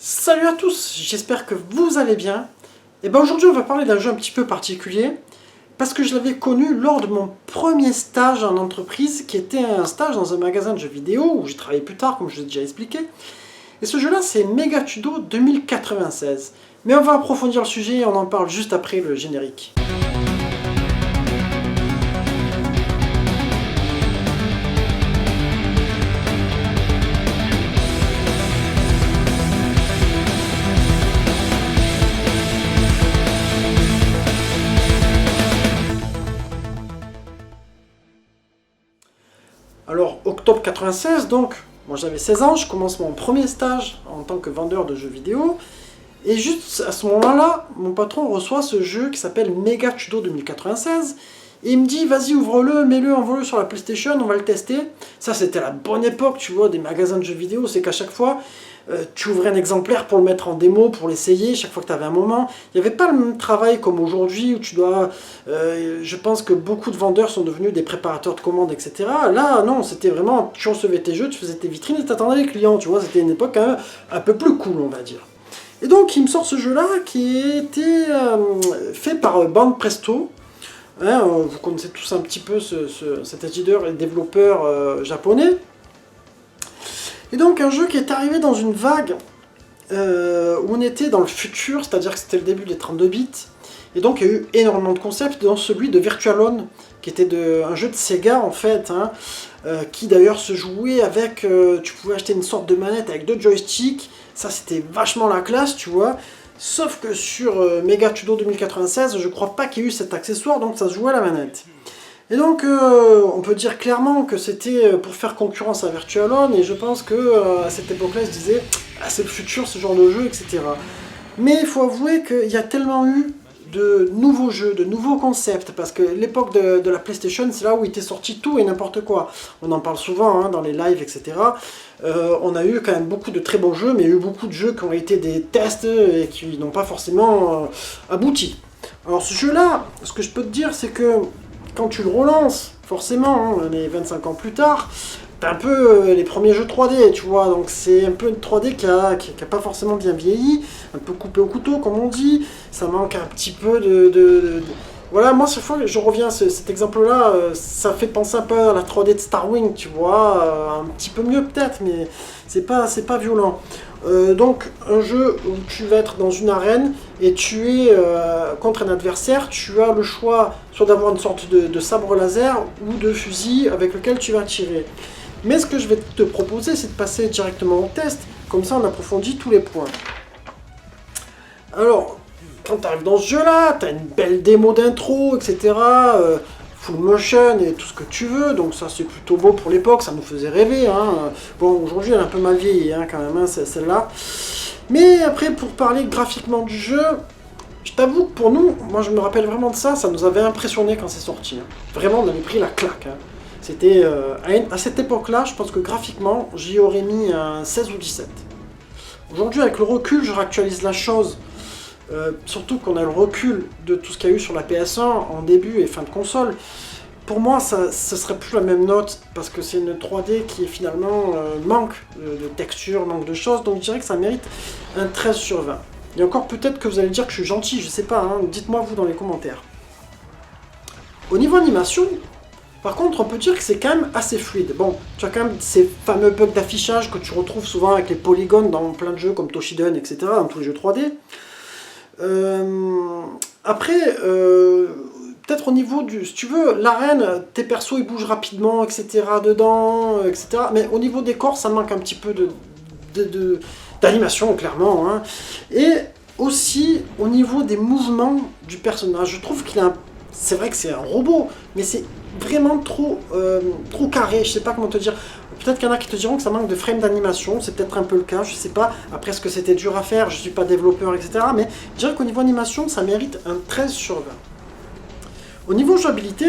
Salut à tous, j'espère que vous allez bien. Et ben aujourd'hui on va parler d'un jeu un petit peu particulier parce que je l'avais connu lors de mon premier stage en entreprise qui était un stage dans un magasin de jeux vidéo où j'ai travaillé plus tard comme je vous ai déjà expliqué. Et ce jeu là c'est Megatudo 2096. Mais on va approfondir le sujet et on en parle juste après le générique. Alors, octobre 96, donc, moi j'avais 16 ans, je commence mon premier stage en tant que vendeur de jeux vidéo. Et juste à ce moment-là, mon patron reçoit ce jeu qui s'appelle Megatudo 2096. Et il me dit, vas-y, ouvre-le, mets-le, envoie-le sur la PlayStation, on va le tester. Ça, c'était la bonne époque, tu vois, des magasins de jeux vidéo. C'est qu'à chaque fois, tu ouvrais un exemplaire pour le mettre en démo, pour l'essayer, chaque fois que tu avais un moment. Il n'y avait pas le même travail comme aujourd'hui, où tu dois... je pense que beaucoup de vendeurs sont devenus des préparateurs de commandes, etc. Là, non, c'était vraiment, tu recevais tes jeux, tu faisais tes vitrines et tu attendais les clients, tu vois. C'était une époque quand même un peu plus cool, on va dire. Et donc, il me sort ce jeu-là qui était fait par Band Presto. Hein, vous connaissez tous un petit peu cet éditeur et développeur japonais. Et donc, un jeu qui est arrivé dans une vague où on était dans le futur, c'est-à-dire que c'était le début des 32 bits. Et donc, il y a eu énormément de concepts, dont celui de Virtualone, qui était un jeu de Sega, en fait, hein, qui d'ailleurs se jouait avec... tu pouvais acheter une sorte de manette avec 2 joysticks. Ça, c'était vachement la classe, tu vois. Sauf que sur Megatudo 2096, je crois pas qu'il y ait eu cet accessoire, donc ça se jouait à la manette. Et donc, on peut dire clairement que c'était pour faire concurrence à Virtualone, et je pense que à cette époque-là, ils se disaient ah, c'est le futur, ce genre de jeu, etc. Mais il faut avouer qu'il y a tellement eu de nouveaux jeux, de nouveaux concepts, parce que l'époque de la PlayStation, c'est là où il était sorti tout et n'importe quoi. On en parle souvent hein, dans les lives, etc. On a eu quand même beaucoup de très bons jeux, mais il y a eu beaucoup de jeux qui ont été des tests et qui n'ont pas forcément abouti. Alors ce jeu-là, ce que je peux te dire, c'est que quand tu le relances, forcément, hein, les 25 ans plus tard, t'as un peu les premiers jeux 3D, tu vois, donc c'est un peu une 3D qui a pas forcément bien vieilli, un peu coupé au couteau, comme on dit, ça manque un petit peu Voilà, moi, cette fois, je reviens à cet exemple-là, ça fait penser un peu à la 3D de Star Wing, tu vois, un petit peu mieux peut-être, mais c'est pas violent. Donc, un jeu où tu vas être dans une arène et tu es contre un adversaire, tu as le choix soit d'avoir une sorte de sabre laser ou de fusil avec lequel tu vas tirer. Mais ce que je vais te proposer, c'est de passer directement au test, comme ça on approfondit tous les points. Alors, quand tu arrives dans ce jeu-là, tu as une belle démo d'intro, etc. Full motion et tout ce que tu veux, donc ça c'est plutôt beau pour l'époque, ça nous faisait rêver. Hein. Bon, aujourd'hui elle est un peu mal vieillie hein, quand même, hein, celle-là. Mais après, pour parler graphiquement du jeu, je t'avoue que pour nous, moi je me rappelle vraiment de ça, ça nous avait impressionné quand c'est sorti. Hein. Vraiment, on avait pris la claque. Hein. C'était à cette époque-là, je pense que graphiquement, j'y aurais mis un 16 ou 17. Aujourd'hui, avec le recul, je réactualise la chose. Surtout qu'on a le recul de tout ce qu'il y a eu sur la PS1 en début et fin de console. Pour moi, ce serait plus la même note parce que c'est une 3D qui finalement manque de texture, manque de choses. Donc je dirais que ça mérite un 13 sur 20. Et encore peut-être que vous allez dire que je suis gentil, je sais pas, hein, dites-moi vous dans les commentaires. Au niveau animation, par contre, on peut dire que c'est quand même assez fluide. Bon, tu as quand même ces fameux bugs d'affichage que tu retrouves souvent avec les polygones dans plein de jeux comme Toshinden, etc., dans tous les jeux 3D. Après, peut-être au niveau du... Si tu veux, l'arène, tes persos ils bougent rapidement, etc. dedans, etc. Mais au niveau des corps, ça manque un petit peu d'animation, clairement. Hein. Et aussi, au niveau des mouvements du personnage, je trouve qu'il a... C'est vrai que c'est un robot, mais c'est vraiment trop carré, je sais pas comment te dire. Peut-être qu'il y en a qui te diront que ça manque de frame d'animation, c'est peut-être un peu le cas, je sais pas. Après, est-ce que c'était dur à faire, je suis pas développeur, etc. Mais je dirais qu'au niveau animation, ça mérite un 13 sur 20. Au niveau jouabilité,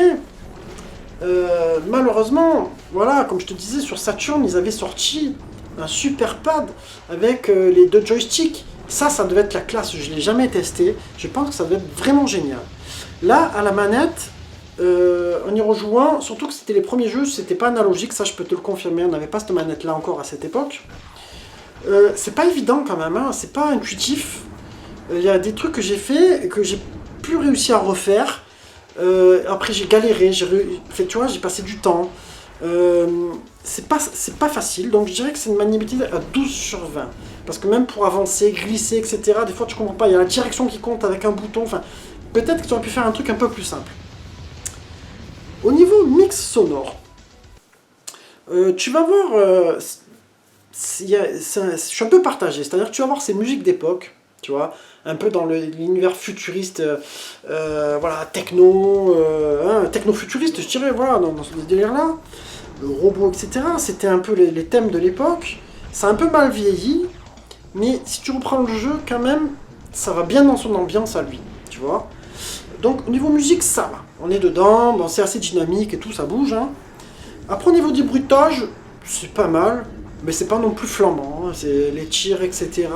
malheureusement, voilà, comme je te disais, sur Saturn, ils avaient sorti un super pad avec les 2 joysticks. Ça devait être la classe, je l'ai jamais testé. Je pense que ça devait être vraiment génial. Là, à la manette, en y rejouant, surtout que c'était les premiers jeux, c'était pas analogique, ça je peux te le confirmer, on n'avait pas cette manette là encore à cette époque. C'est pas évident quand même, hein, c'est pas intuitif. Il y a des trucs que j'ai fait et que j'ai plus réussi à refaire. Après j'ai galéré, tu vois, j'ai passé du temps. C'est pas facile, donc je dirais que c'est une maniabilité à 12 sur 20. Parce que même pour avancer, glisser, etc., des fois tu comprends pas, il y a la direction qui compte avec un bouton, enfin, peut-être que tu aurais pu faire un truc un peu plus simple. Au niveau mix sonore, tu vas voir, je suis un peu partagé, c'est-à-dire que tu vas voir ces musiques d'époque, tu vois, un peu dans l'univers futuriste, voilà, techno, techno-futuriste, je dirais, voilà, dans ce délire-là, le robot, etc. C'était un peu les thèmes de l'époque. C'est un peu mal vieilli, mais si tu reprends le jeu, quand même, ça va bien dans son ambiance à lui, tu vois. Donc, au niveau musique, ça va. On est dedans, bon, c'est assez dynamique et tout, ça bouge, hein. Après, au niveau des bruitages, c'est pas mal, mais c'est pas non plus flambant, hein. C'est les tirs, etc.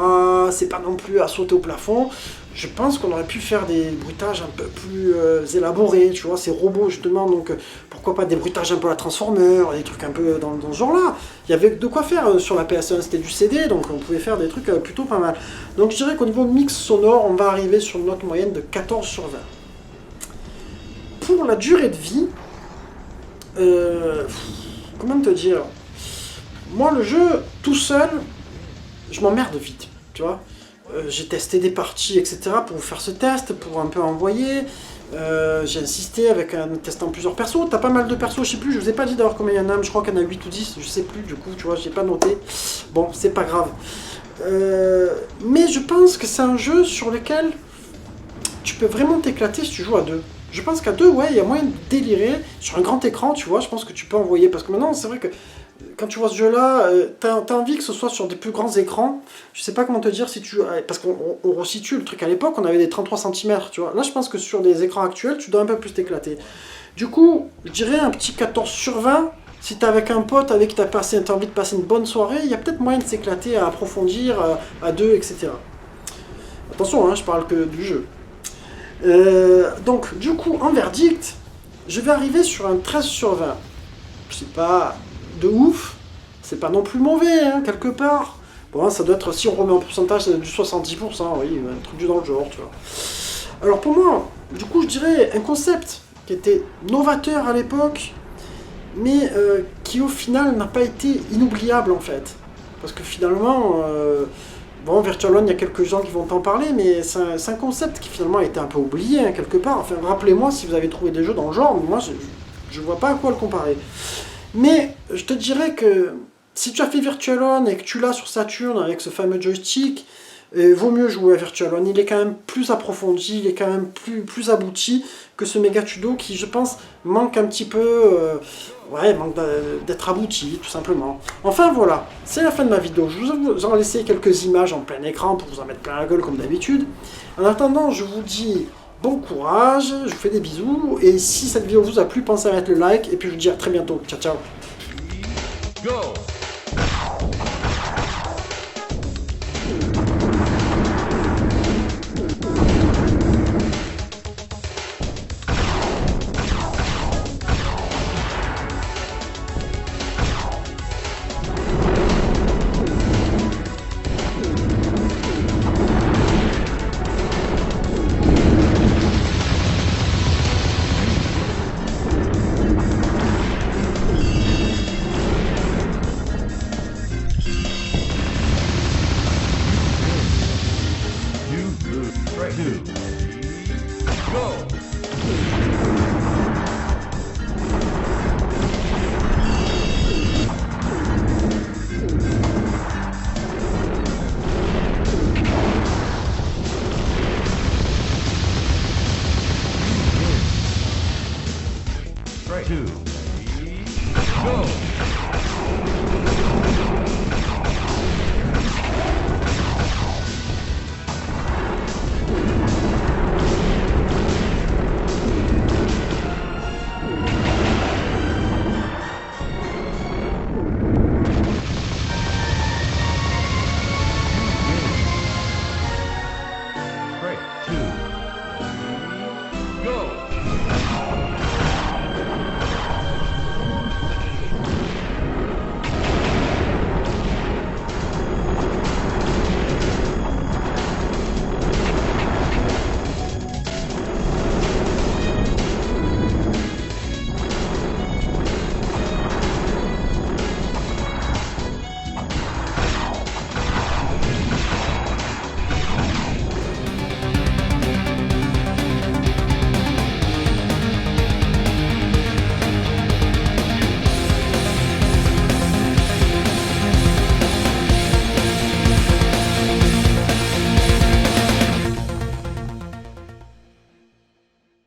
C'est pas non plus à sauter au plafond. Je pense qu'on aurait pu faire des bruitages un peu plus élaborés, tu vois, ces robots justement, donc pourquoi pas des bruitages un peu à la Transformer, des trucs un peu dans ce genre-là. Il y avait de quoi faire sur la PS1, c'était du CD, donc on pouvait faire des trucs plutôt pas mal. Donc je dirais qu'au niveau mix sonore, on va arriver sur une note moyenne de 14 sur 20. Pour la durée de vie, comment te dire, moi le jeu tout seul, je m'emmerde vite, tu vois. J'ai testé des parties, etc. pour vous faire ce test, pour un peu envoyer. J'ai insisté avec un testant plusieurs persos. T'as pas mal de persos, je sais plus, je vous ai pas dit d'ailleurs combien il y en a, mais je crois qu'il y en a 8 ou 10, je sais plus, du coup, tu vois, j'ai pas noté. Bon, c'est pas grave. Mais je pense que c'est un jeu sur lequel tu peux vraiment t'éclater si tu joues à deux. Je pense qu'à deux, ouais, il y a moyen de délirer. Sur un grand écran, tu vois, je pense que tu peux envoyer. Parce que maintenant, c'est vrai que quand tu vois ce jeu-là, t'as envie que ce soit sur des plus grands écrans. Je sais pas comment te dire si tu... Parce qu'on resitue le truc à l'époque, on avait des 33 cm, tu vois. Là, je pense que sur des écrans actuels, tu dois un peu plus t'éclater. Du coup, je dirais un petit 14 sur 20. Si t'es avec un pote avec qui t'as envie de passer une bonne soirée, il y a peut-être moyen de s'éclater, à approfondir, à deux, etc. Attention, hein, je parle que du jeu. Donc, du coup, en verdict, je vais arriver sur un 13 sur 20. C'est pas de ouf, c'est pas non plus mauvais, hein, quelque part. Bon, ça doit être, si on remet en pourcentage, du 70%, oui, un truc du dans le genre, tu vois. Alors pour moi, du coup, je dirais un concept qui était novateur à l'époque, mais qui au final n'a pas été inoubliable en fait. Parce que finalement, bon, Virtual On, il y a quelques gens qui vont t'en parler, mais c'est un concept qui finalement a été un peu oublié, hein, quelque part. Enfin, rappelez-moi si vous avez trouvé des jeux dans le genre, mais moi, je vois pas à quoi le comparer. Mais je te dirais que si tu as fait Virtual On et que tu l'as sur Saturn avec ce fameux joystick, vaut mieux jouer à Virtual On. Il est quand même plus approfondi, il est quand même plus abouti que ce Megatudo qui, je pense, manque un petit peu... ouais, manque d'être abouti, tout simplement. Enfin, voilà, c'est la fin de ma vidéo. Je vous en laissé quelques images en plein écran pour vous en mettre plein la gueule, comme d'habitude. En attendant, je vous dis bon courage, je vous fais des bisous, et si cette vidéo vous a plu, pensez à mettre le like, et puis je vous dis à très bientôt. Ciao, ciao. Go. Right. 2